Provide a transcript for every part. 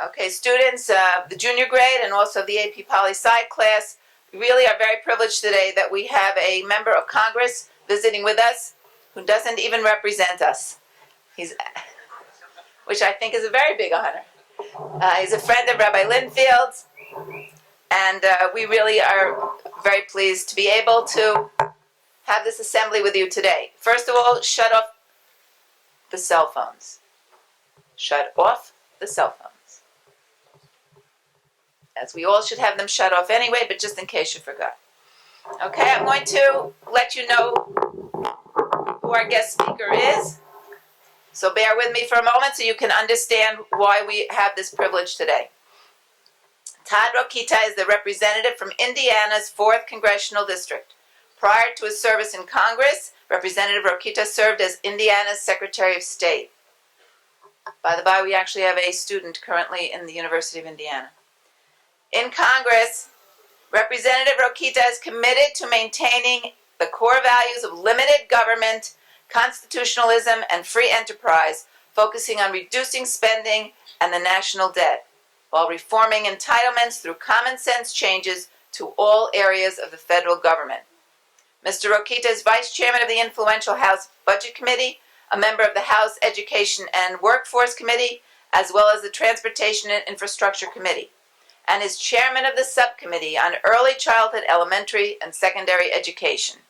Okay, students of the junior grade and also the AP Poli Sci class, we really are very privileged today that we have a member of Congress visiting with us who doesn't even represent us. Which I think is a very big honor. He's a friend of Rabbi Linfield's, and we really are very pleased to be able to have this assembly with you today. First of all, shut off the cell phones. Shut off the cell phones. As we all should have them shut off anyway, but just in case you forgot. Okay, I'm going to let you know who our guest speaker is. So bear with me for a moment so you can understand why we have this privilege today. Todd Rokita is the representative from Indiana's 4th Congressional District. Prior to his service in Congress, Representative Rokita served as Indiana's Secretary of State. By the by, we actually have a student currently in the University of Indiana. In Congress, Representative Rokita is committed to maintaining the core values of limited government, constitutionalism, and free enterprise, focusing on reducing spending and the national debt, while reforming entitlements through common sense changes to all areas of the federal government. Mr. Rokita is Vice Chairman of the influential House Budget Committee, a member of the House Education and Workforce Committee, as well as the Transportation and Infrastructure Committee, and is Chairman of the Subcommittee on Early Childhood Elementary and Secondary Education.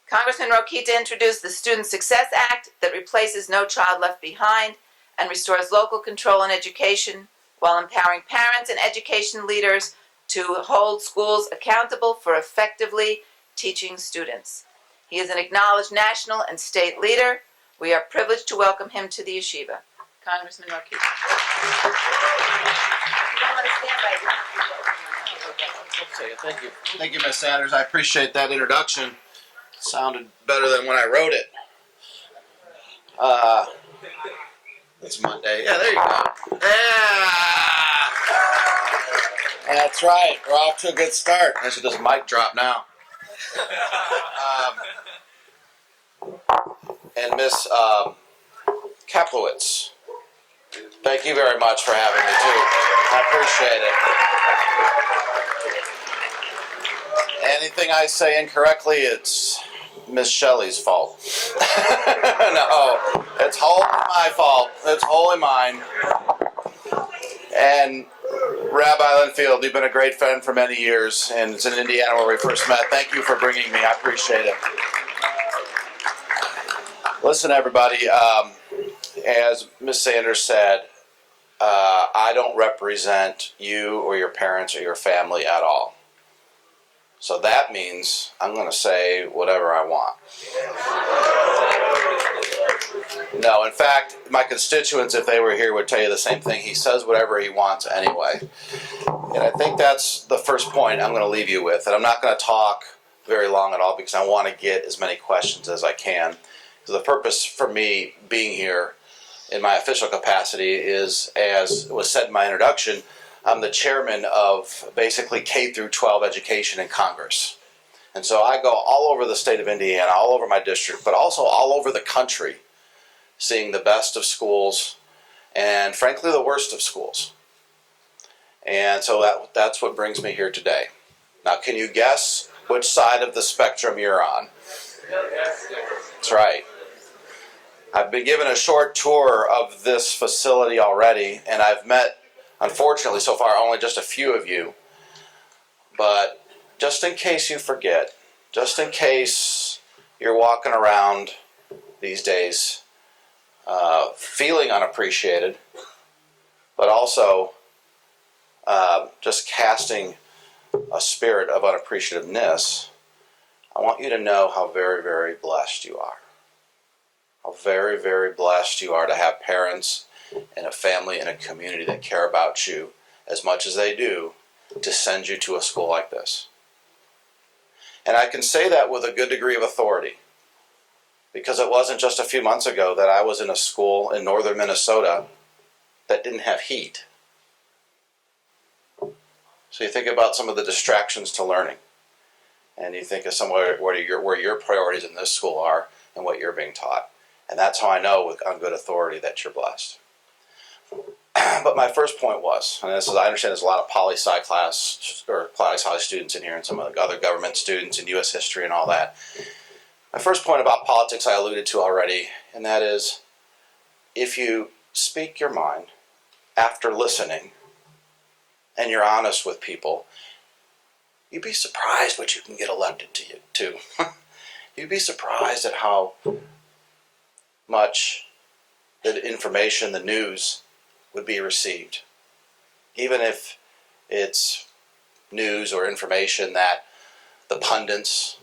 Congressman Rokita introduced the Student Success Act that replaces No Child Left Behind and restores local control in education while empowering parents and education leaders to hold schools accountable for effectively teaching students. He is an acknowledged national and state leader. We are privileged to welcome him to the Yeshiva. Congressman Rokita. Thank you. Thank you, Ms. Sanders. I appreciate that introduction. It sounded better than when I wrote it. It's Monday. Yeah, there you go. Yeah! That's right. We're off to a good start. I should just mic drop now. And Miss Kaplowitz, thank you very much for having me, too. I appreciate it. Anything I say incorrectly, it's Miss Shelley's fault. No, it's wholly my fault. It's wholly mine. And Rabbi Linfield, you've been a great friend for many years, and it's in Indiana where we first met. Thank you for bringing me. I appreciate it. Listen, everybody, as Ms. Sanders said, I don't represent you or your parents or your family at all. So that means I'm going to say whatever I want. No, in fact, my constituents, if they were here, would tell you the same thing. He says whatever he wants anyway. And I think that's the first point I'm going to leave you with. And I'm not going to talk very long at all because I want to get as many questions as I can. So the purpose for me being here in my official capacity is, as was said in my introduction, I'm the chairman of basically K through 12 education in Congress. And so I go all over the state of Indiana, all over my district, but also all over the country, seeing the best of schools and, frankly, the worst of schools. And so that's what brings me here today. Now, can you guess which side of the spectrum you're on? That's right. I've been given a short tour of this facility already, and I've met, unfortunately, so far, only just a few of you. But just in case you forget, just in case you're walking around these days feeling unappreciated, but also just casting a spirit of unappreciativeness, I want you to know how very, very blessed you are. How very, very blessed you are to have parents and a family and a community that care about you as much as they do to send you to a school like this. And I can say that with a good degree of authority, because it wasn't just a few months ago that I was in a school in northern Minnesota that didn't have heat. So you think about some of the distractions to learning, and you think of somewhere where your priorities in this school are and what you're being taught. And that's how I know on good authority that you're blessed. But my first point was, and this is, I understand there's a lot of poli-sci class or poli-sci students in here and some of the other government students in U.S. history and all that. My first point about politics I alluded to already, and that is, if you speak your mind after listening and you're honest with people, you'd be surprised what you can get elected to. You'd be surprised at how much the information, the news, would be received. Even if it's news or information that the pundits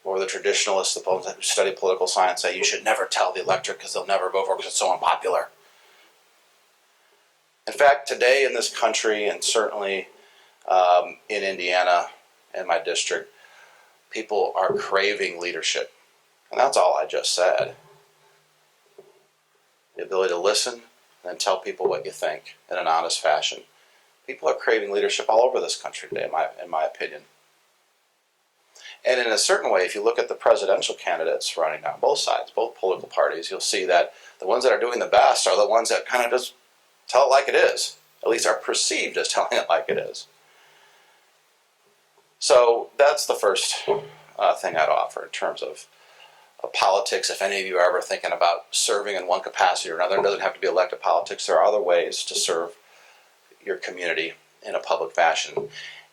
or the traditionalists, the folks who study political science, say you should never tell the electorate because they'll never vote for it because it's so unpopular. In fact, today in this country, and certainly in Indiana and my district, people are craving leadership. And that's all I just said. The ability to listen and tell people what you think in an honest fashion. People are craving leadership all over this country today, in my opinion. And in a certain way, if you look at the presidential candidates running on both sides, both political parties, you'll see that the ones that are doing the best are the ones that kind of just tell it like it is, at least are perceived as telling it like it is. So that's the first thing I'd offer in terms of politics. If any of you are ever thinking about serving in one capacity or another, it doesn't have to be elected politics. There are other ways to serve your community in a public fashion.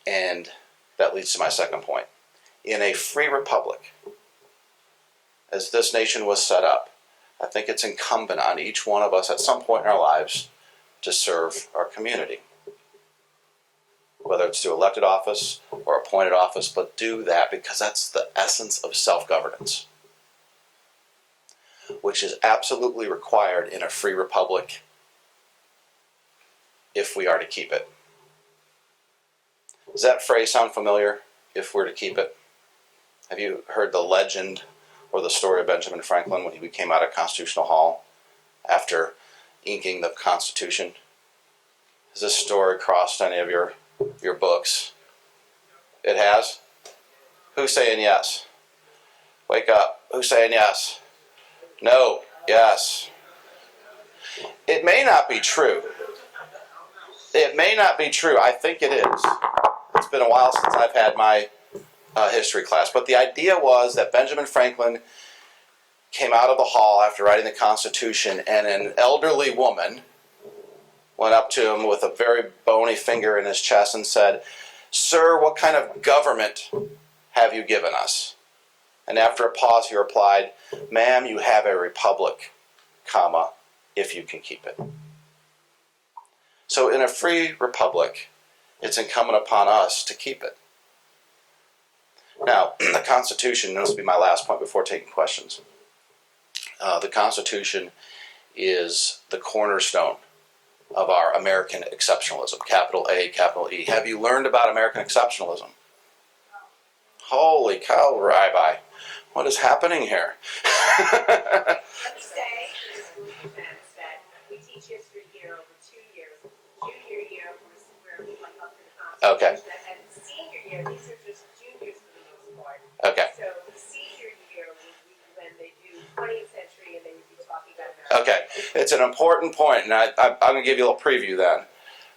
And that leads to my second point. In a free republic, as this nation was set up, I think it's incumbent on each one of us at some point in our lives to serve our community. Whether it's through elected office or appointed office, but do that because that's the essence of self-governance, which is absolutely required in a free republic if we are to keep it. Does that phrase sound familiar, if we're to keep it? Have you heard the legend or the story of Benjamin Franklin when he came out of Constitutional Hall after inking the Constitution? Has this story crossed any of your books? It has? Who's saying yes? Wake up. Who's saying yes? No. Yes. It may not be true. It may not be true. I think it is. It's been a while since I've had my history class. But the idea was that Benjamin Franklin came out of the hall after writing the Constitution, and an elderly woman went up to him with a very bony finger in his chest and said, "Sir, what kind of government have you given us?" And after a pause, he replied, "Ma'am, you have a republic, comma, if you can keep it." So in a free republic, it's incumbent upon us to keep it. Now, the Constitution, this will be my last point before taking questions. The Constitution is the cornerstone of our American exceptionalism, capital A, capital E. Have you learned about American exceptionalism? Holy cow, Rabbi. What is happening here? Let me say, that we teach history here over 2 years. Junior year, we're like up to the Constitution. Okay. And senior year, these are just juniors for the most part. Okay. So the senior year would be when they do 20th century and they would be talking about America. Okay. It's an important point, and I'm going to give you a little preview then.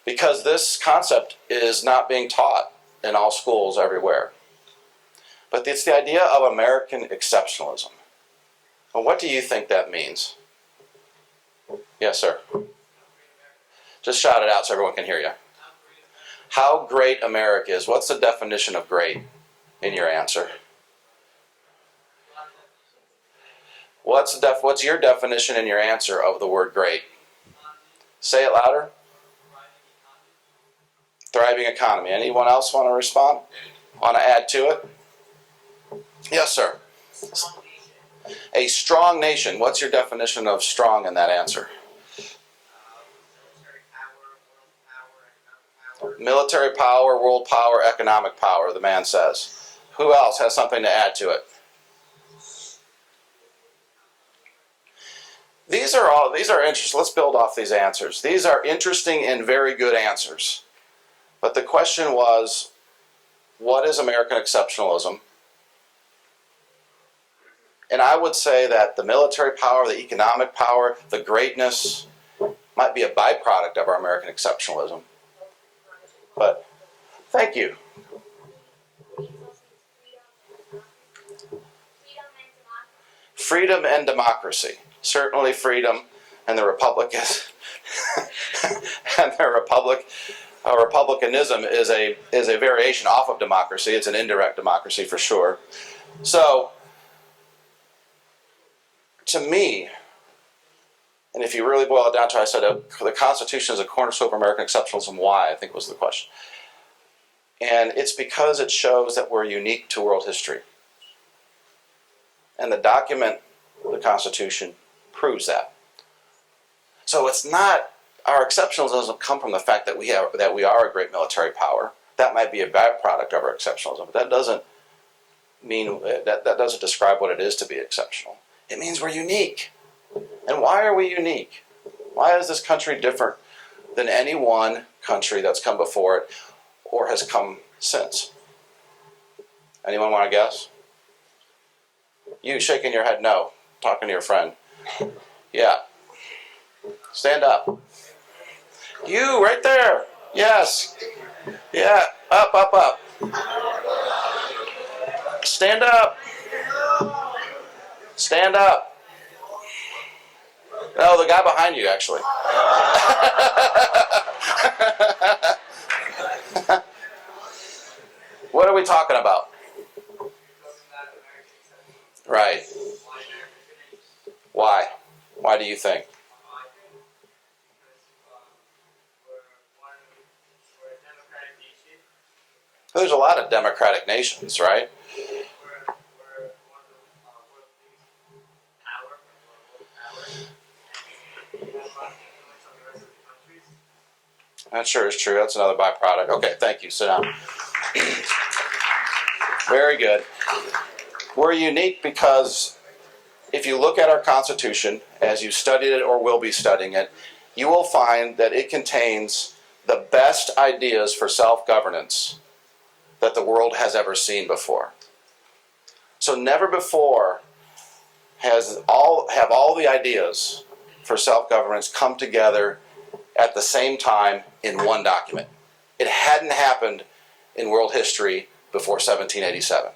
Because this concept is not being taught in all schools everywhere. But it's the idea of American exceptionalism. Well, what do you think that means? Yes, sir. Just shout it out so everyone can hear you. How great America is. What's the definition of great in your answer? What's your definition in your answer of the word great? Say it louder. Thriving economy. Anyone else want to respond? Want to add to it? Yes, sir. A strong nation. What's your definition of strong in that answer? Military power, world power, economic power, the man says. Who else has something to add to it? These are interesting. Let's build off these answers. These are interesting and very good answers. But the question was, what is American exceptionalism? And I would say that the military power, the economic power, the greatness might be a byproduct of our American exceptionalism. But thank you. Freedom and democracy. Certainly freedom, and the republic is and the republicanism is a variation off of democracy. It's an indirect democracy for sure. So to me, and if you really boil it down to, I said the Constitution is a cornerstone of American exceptionalism. Why, I think was the question. And it's because it shows that we're unique to world history. And the document, the Constitution, proves that. So it's not, our exceptionalism doesn't come from the fact that we are a great military power. That might be a byproduct of our exceptionalism, but that doesn't mean, that doesn't describe what it is to be exceptional. It means we're unique. And why are we unique? Why is this country different than any one country that's come before it or has come since? Anyone want to guess? You shaking your head no. Talking to your friend. Yeah. Stand up. You right there. Yes. Yeah. Up, up, up. Stand up. Stand up. No, the guy behind you, actually. What are we talking about? Right. Why? Why do you think? There's a lot of democratic nations, right? That sure is true. That's another byproduct. Okay, thank you. Sit down. Very good. We're unique because if you look at our Constitution, as you studied it or will be studying it, you will find that it contains the best ideas for self-governance that the world has ever seen before. So never before have all the ideas for self-governance come together at the same time in one document. It hadn't happened in world history before 1787.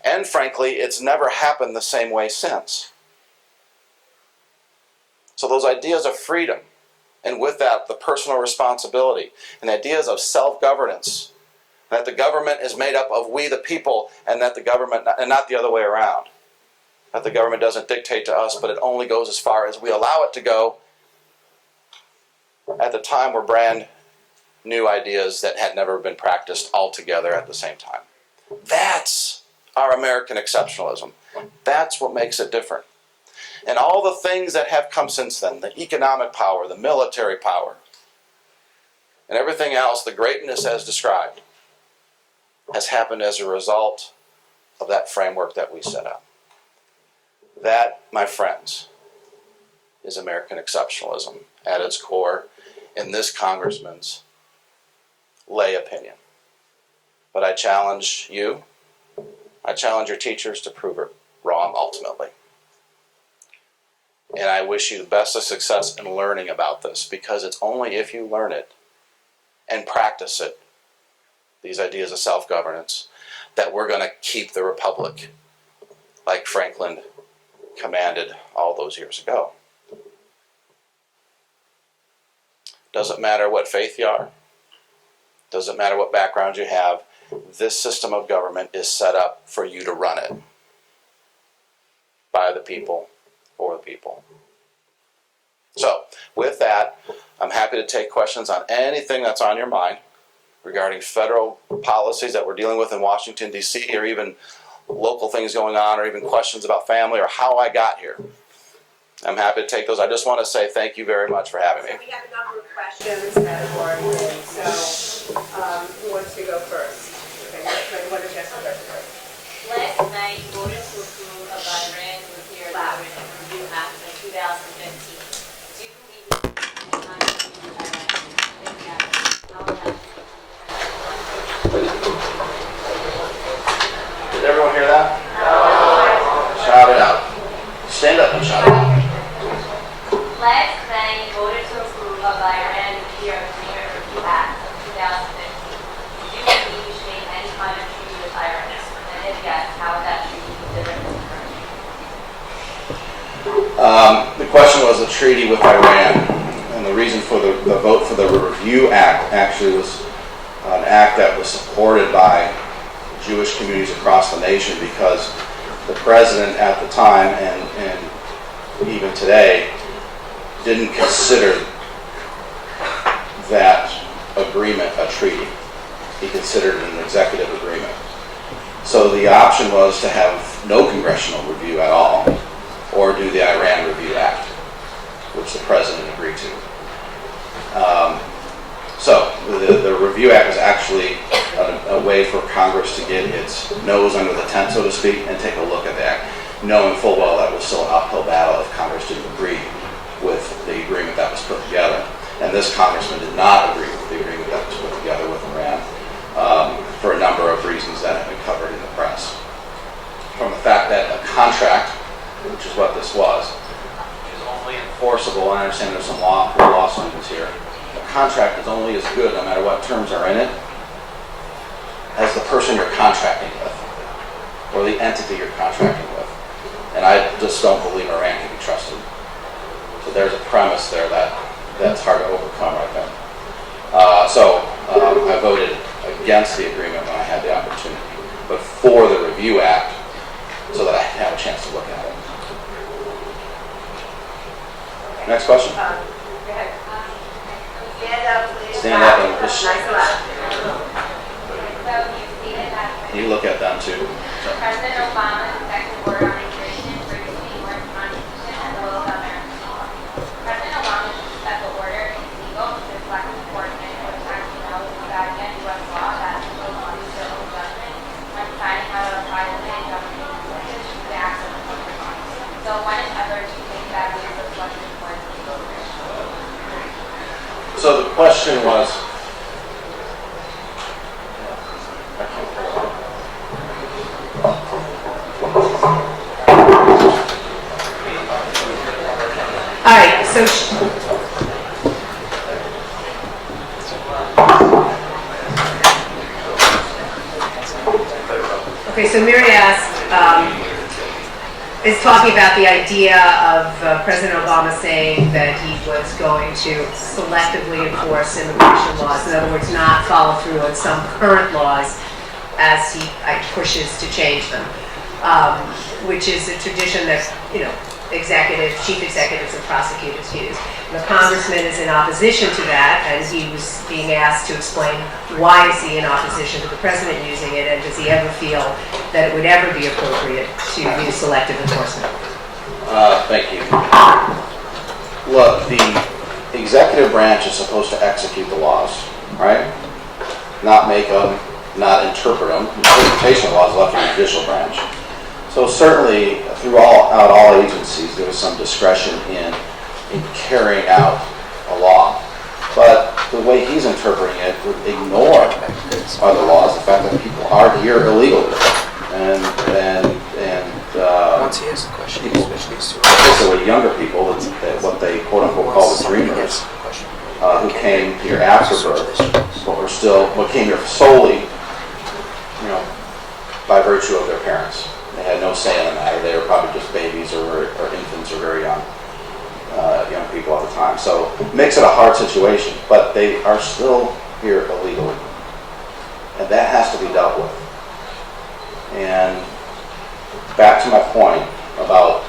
And frankly, it's never happened the same way since. So those ideas of freedom, and with that, the personal responsibility, and ideas of self-governance, that the government is made up of we the people, and that the government, and not the other way around. That the government doesn't dictate to us, but it only goes as far as we allow it to go. At the time were brand new ideas that had never been practiced all together at the same time. That's our American exceptionalism. That's what makes it different. And all the things that have come since then, the economic power, the military power, and everything else, the greatness as described, has happened as a result of that framework that we set up. That, my friends, is American exceptionalism at its core in this congressman's lay opinion. But I challenge you, I challenge your teachers to prove it wrong ultimately. And I wish you the best of success in learning about this, because it's only if you learn it and practice it, these ideas of self-governance, that we're going to keep the republic like Franklin commanded all those years ago. Doesn't matter what faith you are, doesn't matter what background you have, this system of government is set up for you to run it. By the people, for the people. So, with that, I'm happy to take questions on anything that's on your mind regarding federal policies that we're dealing with in Washington, D.C., or even local things going on, or even questions about family or how I got here. I'm happy to take those. I just want to say thank you very much for having me. We have a number of questions that have already been, so who wants to go first? Okay, what is Jessica first? Last night, voters to approve a Braverman nuclear government review act in 2015. Do you believe Did everyone hear that? No. Shout it out. Stand up and shout it out. Last night, The question was the treaty with Iran, and the reason for the vote for the Review Act actually was an act that was supported by Jewish communities across the nation, because the president at the time and even today didn't consider that agreement a treaty. He considered it an executive agreement. So the option was to have no congressional review at all, or do the Iran Review Act, which the president agreed to. So the Review Act was actually a way for Congress to get its nose under the tent, so to speak, and take a look at that, knowing full well that was still an uphill battle if Congress didn't agree with the agreement that was put together. And this congressman did not agree with the agreement that was put together with Iran for a number of reasons that have been covered in the press. From the fact that a contract, which is what this was, is only enforceable, and I understand there's some law students here, a contract is only as good, no matter what terms are in it, as the person you're contracting with, or the entity you're contracting with. And I just don't believe Iran can be trusted. So there's a premise there that's hard to overcome right there. I voted against the agreement when I had the opportunity, but for the Review Act, so that I have a chance to look at it. Next question? Go ahead. Stand up, please. Stand up and push. Nice and loud. You look at them too. President Obama's executive order on immigration previously ignored the Constitution and the will of American law. President Obama's special order is legal to reflect enforcement, which actually knows that against U.S. law that people must use their own judgment when deciding how to apply the state government resources to the acts of the public law. So when and ever do you think that we are reflecting towards legal immigration? So the question was, All right, so Mary asked, is talking about the idea of President Obama saying that he was going to selectively enforce immigration laws. In other words, not follow through on some current laws as he pushes to change them, which is a tradition that, chief executives and prosecutors use. The congressman is in opposition to that, and he was being asked to explain why is he in opposition to the president using it, and does he ever feel that it would ever be appropriate to use selective enforcement? Thank you. Look, the executive branch is supposed to execute the laws, right? Not make them, not interpret them. Interpretation of laws is left to the judicial branch. So certainly, throughout all agencies, there was some discretion in carrying out a law. But the way he's interpreting it would ignore other laws, the fact that people are here illegally. Once he asks a question, he switches to particularly younger people, what they quote-unquote call the dreamers, who came here after birth, but came here solely, by virtue of their parents. They had no say in the matter. They were probably just babies or infants or very young people at the time. So it makes it a hard situation, but they are still here illegally. And that has to be dealt with. And back to my point about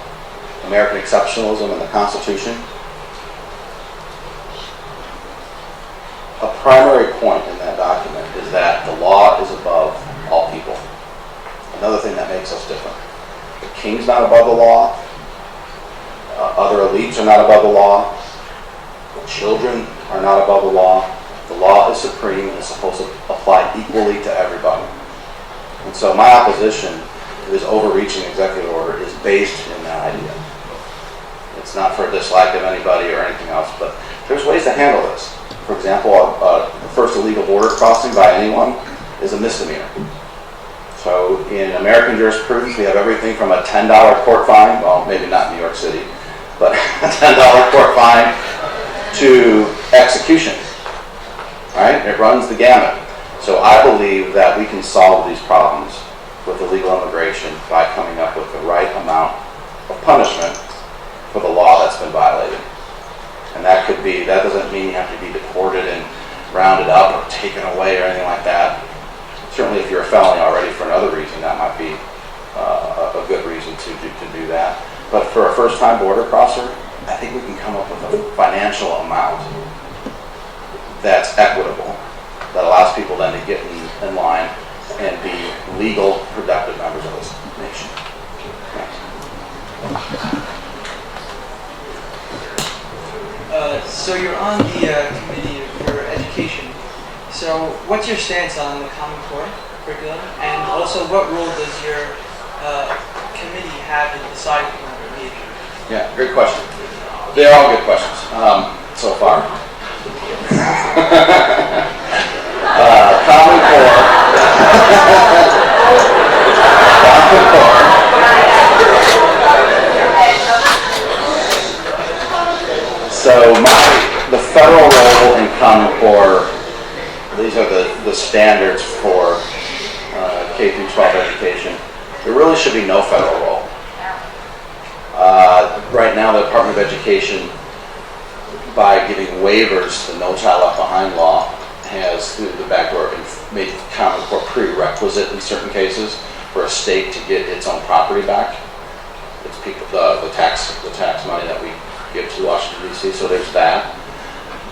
American exceptionalism and the Constitution, a primary point in that document is that the law is above all people. Another thing that makes us different. The king's not above the law. Other elites are not above the law. Children are not above the law. The law is supreme and is supposed to apply equally to everybody. And so my opposition to this overreaching executive order is based in that idea. It's not for a dislike of anybody or anything else, but there's ways to handle this. For example, the first illegal border crossing by anyone is a misdemeanor. So in American jurisprudence, we have everything from a $10 court fine, well, maybe not in New York City, but a $10 court fine to execution. Right? It runs the gamut. So I believe that we can solve these problems with illegal immigration by coming up with the right amount of punishment mean you have to be deported and rounded up or taken away or anything like that. Certainly if you're a felony already for another reason, that might be a good reason to do that. But for a first-time border crosser, I think we can come up with a financial amount that's equitable, that allows people then to get in line and be legal, productive members of this nation. So you're on the committee for education. So what's your stance on the Common Core curriculum? And also, what role does your committee have in deciding on mediation? Yeah, great question. They're all good questions so far. Common Core. Common Core. So the federal role in Common Core, these are the standards for K through 12 education. There really should be no federal role. Right now, the Department of Education, by giving waivers to the No Child Left Behind law, has through the back door made Common Core prerequisite in certain cases for a state to get its own property back. It's people the tax money that we give to Washington D.C. So there's that.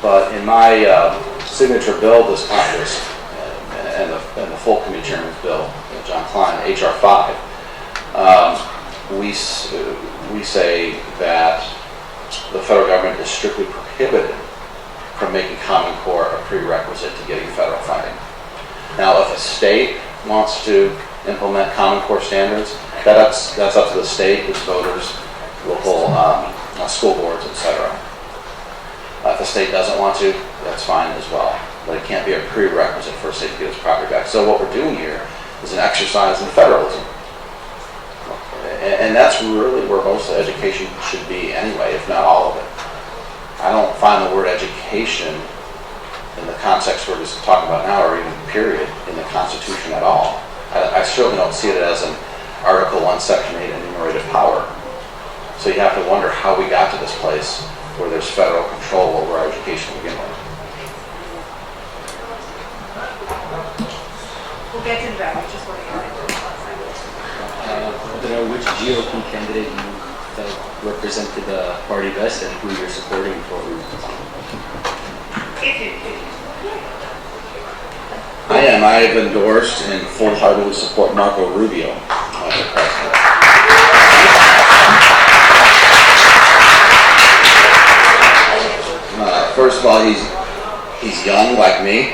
But in my signature bill this Congress and the full committee chairman's bill, John Klein, H.R. 5, we say that the federal government is strictly prohibited from making Common Core a prerequisite to getting federal funding. Now, if a state wants to implement Common Core standards, that's up to the state, its voters, local school boards, etc. If the state doesn't want to, that's fine as well. But it can't be a prerequisite for a state to get its property back. So what we're doing here is an exercise in federalism. And that's really where most of education should be anyway, if not all of it. I don't find the word education in the context we're just talking about now, or even period, in the Constitution at all. I certainly don't see it as an Article 1, Section 8 enumerated power. So you have to wonder how we got to this place where there's federal control over our education to begin with. We'll get to that, which is what you're Which GOP candidate you felt represented the party best and who you're supporting for? I have endorsed and full-heartedly support Marco Rubio as the president. First of all, he's young like me.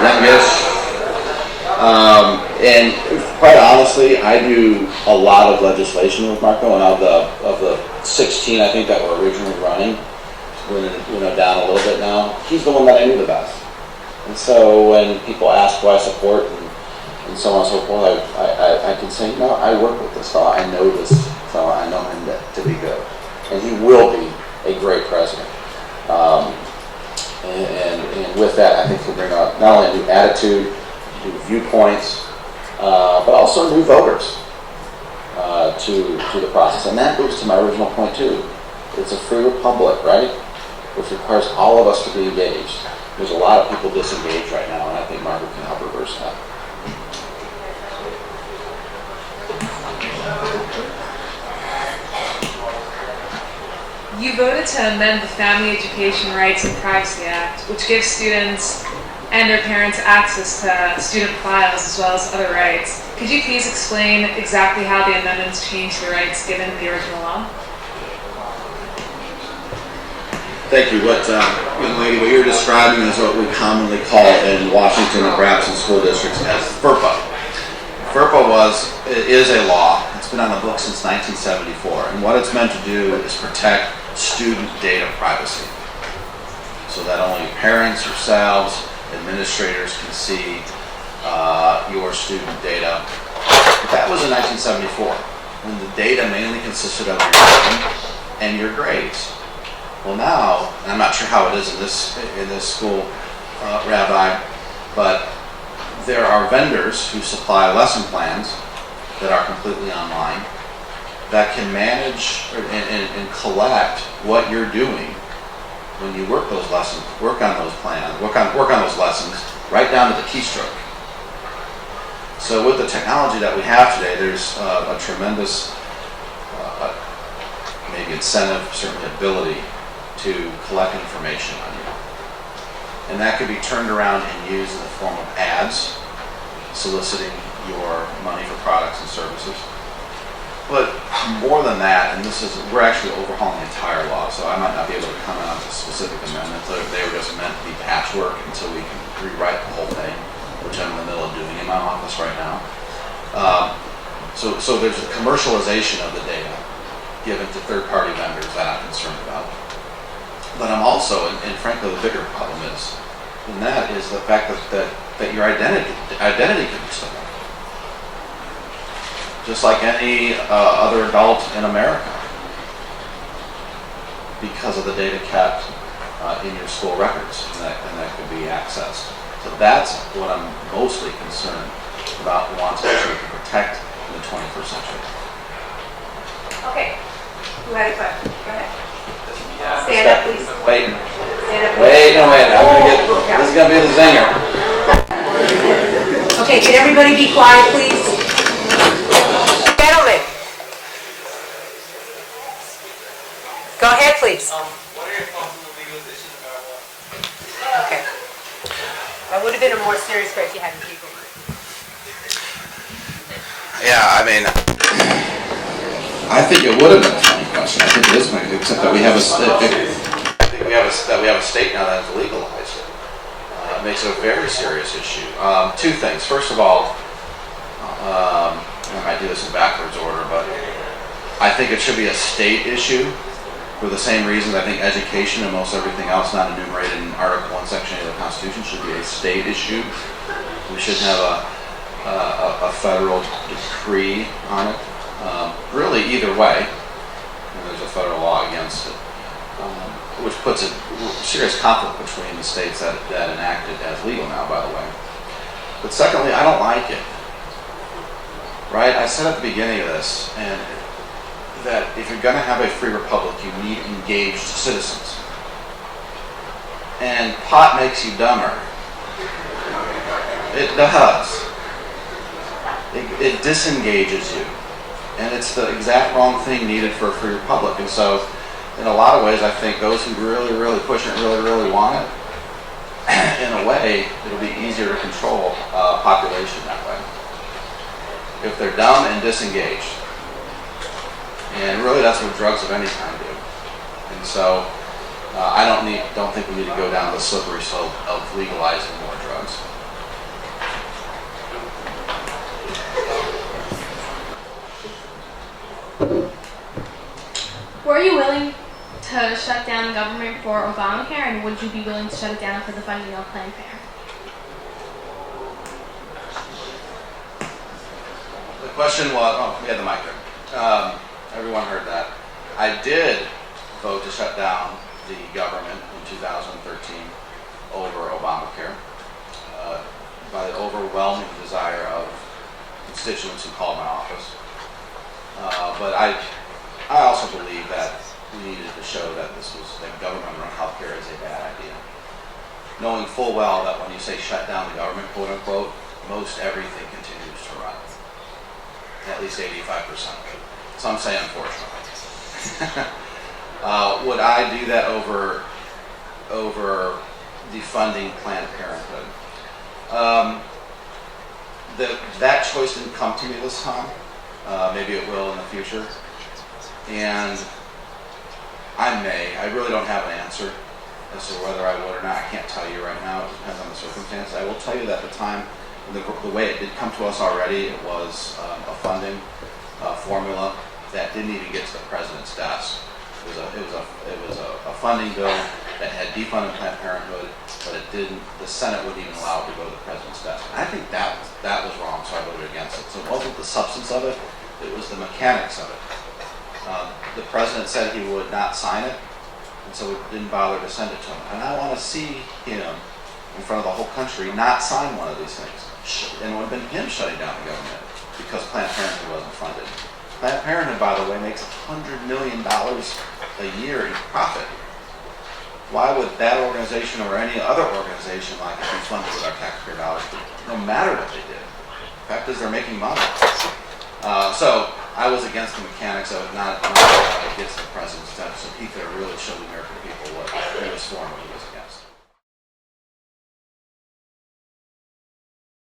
Youngish. And quite honestly, I do a lot of legislation with Marco, and of the 16 I think that were originally running, we're down a little bit now. He's the one that I knew the best. And so when people ask who I support and so on and so forth, I can say, no, I work with this fellow. I know this fellow. I know him to be good. And he will be a great president. And with that, I think he'll bring out not only a new attitude, new viewpoints, but also new voters to the process. And that goes to my original point too. It's a free republic, right? Which requires all of us to be engaged. There's a lot of people disengaged right now, and I think Margaret can help reverse that. You voted to amend the Family Education Rights and Privacy Act, which gives students and their parents access to student files as well as other rights. Could you please explain exactly how the amendments change the rights given in the original law? Thank you. Young lady, what you're describing is what we commonly call in Washington and perhaps in school districts as FERPA. FERPA is a law. It's been on the books since 1974, and what it's meant to do is protect student data privacy, so that only parents, yourselves, administrators can see your student data. That was in 1974, when the data mainly consisted of your name and your grades. Well, now, and I'm not sure how it is in this school, Rabbi, but there are vendors who supply lesson plans that are completely online, that can manage and collect what you're doing when you work those lessons, work on those plans, work on those lessons, right down to the keystroke. So with the technology that we have today, there's a tremendous maybe incentive, certainly ability to collect information on you. And that could be turned around and used in the form of ads, soliciting your money for products and services. But more than that, and we're actually overhauling the entire law, so I might not be able to comment on the specific amendments. They were just meant to be patchwork until we can rewrite the whole thing, which I'm in the middle of doing in my office right now. So there's a commercialization of the data given to third-party vendors that I'm concerned about. But I'm also, and frankly the bigger problem is, and that is the fact that your identity can be stolen. Just like any other adult in America, because of the data kept in your school records, and that could be accessed. So that's what I'm mostly concerned about, wanting to protect in the 21st century. Okay. Who had a question? Go ahead. Stand up, please. Wait. Stand up, please. Wait. This is gonna be the zinger. Okay, can everybody be quiet, please? Gentlemen. Go ahead, please. What are your thoughts on the legalization of marijuana? Okay. That would have been a more serious question if you hadn't people. Yeah, I mean, I think it would have been a funny question. I think it is funny, except that we have a state now that has legalized it. It makes it a very serious issue. Two things. First of all, I might do this in backwards order, but I think it should be a state issue for the same reasons I think education and most everything else not enumerated in Article 1, Section 8 of the Constitution should be a state issue. We shouldn't have a federal decree on it. Really, either way, and there's a federal law against it, which puts a serious conflict between the states that enact it as legal now, by the way. But secondly, I don't like it. Right? I said at the beginning of this, and that if you're going to have a free republic, you need engaged citizens. And pot makes you dumber. It does. It disengages you. And it's the exact wrong thing needed for a free republic. And so, in a lot of ways, I think those who really, really push it, really want it, in a way, it'll be easier to control population that way. If they're dumb and disengaged. And really, that's what drugs of any kind do. And so, I don't think we need to go down the slippery slope of legalizing more drugs. Were you willing to shut down government for Obamacare, and would you be willing to shut it down for the funding of Planned Parenthood? The question was, we had the mic there. Everyone heard that. I did vote to shut down the government in 2013 over Obamacare by the overwhelming desire of constituents who called my office. But I also believe that we needed to show that that government-run healthcare is a bad idea. Knowing full well that when you say shut down the government, quote unquote, most everything continues to run. At least 85% of it. Some say unfortunately. Would I do that over defunding Planned Parenthood? That choice didn't come to me this time. Maybe it will in the future. And I really don't have an answer as to whether I would or not. I can't tell you right now. It depends on the circumstance. I will tell you that at the time, the way it did come to us already, it was a funding formula that didn't even get to the president's desk. It was a funding bill that had defunded Planned Parenthood, but it didn't. The Senate wouldn't even allow it to go to the president's desk. And I think that was wrong, so I voted against it. So it wasn't the substance of it; it was the mechanics of it. The president said he would not sign it, and so we didn't bother to send it to him. And I want to see him in front of the whole country not sign one of these things. And it would have been him shutting down the government because Planned Parenthood wasn't funded. Planned Parenthood, by the way, makes $100 million a year in profit. Why would that organization or any other organization like it be funded with our taxpayer dollars, no matter what they did? The fact is they're making money. So I was against the mechanics of it, not against the president's steps, so he could have really showed the American people what he was for and what he was against.